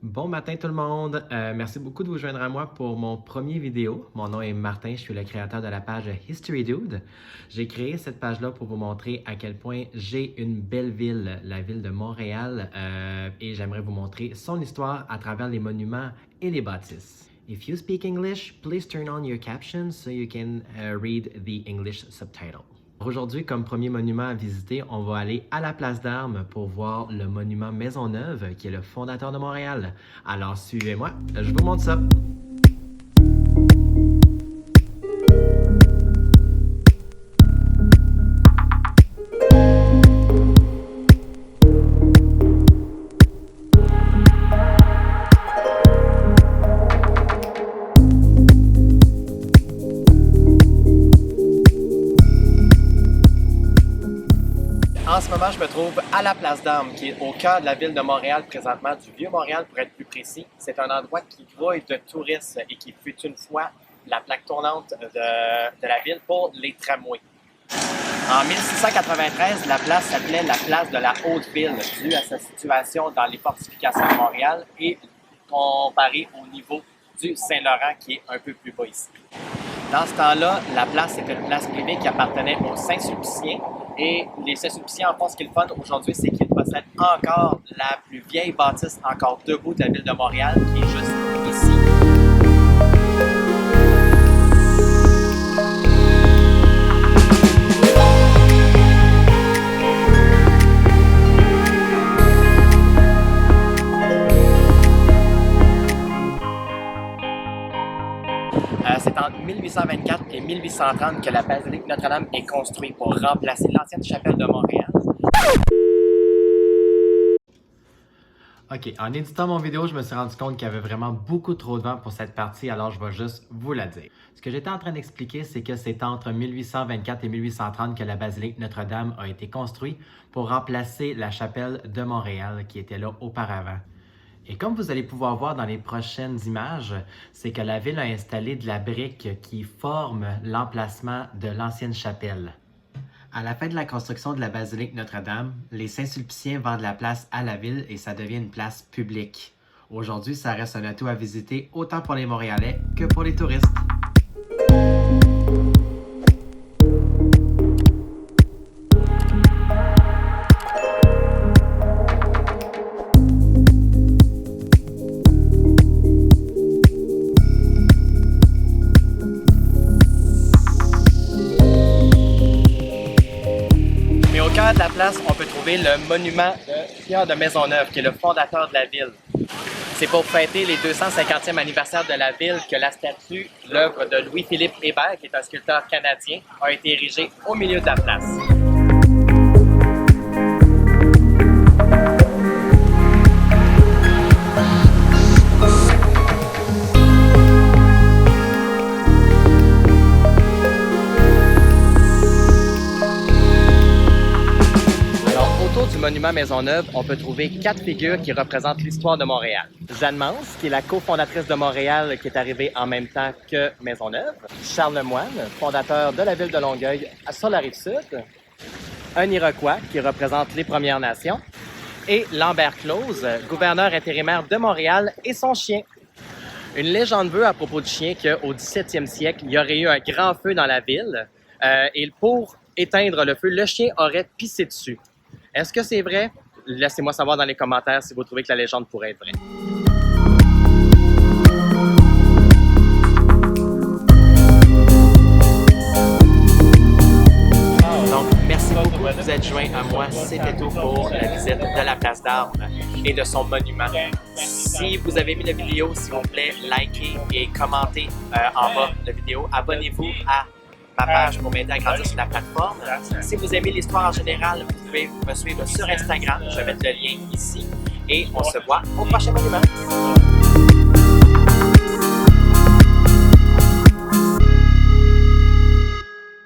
Bon matin tout le monde. Merci beaucoup de vous joindre à moi pour mon premier vidéo. Mon nom est Martin, je suis le créateur de la page History Dude. J'ai créé cette page-là pour vous montrer à quel point j'ai une belle ville, la ville de Montréal, et j'aimerais vous montrer son histoire à travers les monuments et les bâtisses. If you speak English, please turn on your captions so you can read the English subtitle. Aujourd'hui, comme premier monument à visiter, on va aller à la Place d'Armes pour voir le monument Maisonneuve, qui est le fondateur de Montréal. Alors suivez-moi, je vous montre ça. En ce moment, je me trouve à la Place d'Armes, qui est au cœur de la ville de Montréal, présentement, du Vieux-Montréal pour être plus précis. C'est un endroit qui grouille de touristes et qui fut une fois la plaque tournante de la ville pour les tramways. En 1693, la place s'appelait la place de la Haute-Ville, due à sa situation dans les fortifications de Montréal et comparée au niveau du Saint-Laurent, qui est un peu plus bas ici. Dans ce temps-là, la place était une place privée qui appartenait aux Saint-Sulpiciens. Et les Saint-Sulpiciens, en font ce qu'ils font aujourd'hui, c'est qu'ils possèdent encore la plus vieille bâtisse encore debout de la ville de Montréal, qui est juste ici. C'est entre 1824 et 1830 que la basilique Notre-Dame est construite pour remplacer l'ancienne chapelle de Montréal. Ok, en éditant mon vidéo, je me suis rendu compte qu'il y avait vraiment beaucoup trop de vent pour cette partie, alors je vais juste vous la dire. Ce que j'étais en train d'expliquer, c'est que c'est entre 1824 et 1830 que la basilique Notre-Dame a été construite pour remplacer la chapelle de Montréal qui était là auparavant. Et comme vous allez pouvoir voir dans les prochaines images, c'est que la ville a installé de la brique qui forme l'emplacement de l'ancienne chapelle. À la fin de la construction de la basilique Notre-Dame, les Saint-Sulpiciens vendent la place à la ville et ça devient une place publique. Aujourd'hui, ça reste un atout à visiter autant pour les Montréalais que pour les touristes. Au cœur de la place, on peut trouver le monument de Pierre de Maisonneuve, qui est le fondateur de la ville. C'est pour fêter les 250e anniversaire de la ville que la statue, l'œuvre de Louis-Philippe Hébert, qui est un sculpteur canadien, a été érigée au milieu de la place. Du monument Maisonneuve, on peut trouver 4 figures qui représentent l'histoire de Montréal. Jeanne Mance, qui est la cofondatrice de Montréal, qui est arrivée en même temps que Maisonneuve. Charles Lemoine, fondateur de la ville de Longueuil sur la Rive-Sud. Un Iroquois, qui représente les Premières Nations. Et Lambert Close, gouverneur intérimaire de Montréal, et son chien. Une légende veut à propos du chien qu'au 17e siècle, il y aurait eu un grand feu dans la ville. Et pour éteindre le feu, le chien aurait pissé dessus. Est-ce que c'est vrai? Laissez-moi savoir dans les commentaires si vous trouvez que la légende pourrait être vraie. Donc, merci beaucoup de vous être joints à moi. C'était tout pour la visite de la Place d'Armes et de son monument. Si vous avez aimé la vidéo, s'il vous plaît, likez et commentez en bas de la vidéo. Abonnez-vous à ma page pour m'aider à grandir sur la plateforme. Si vous aimez l'histoire en général, vous pouvez me suivre sur Instagram. Je vais mettre le lien ici. Et on se voit au prochain monument.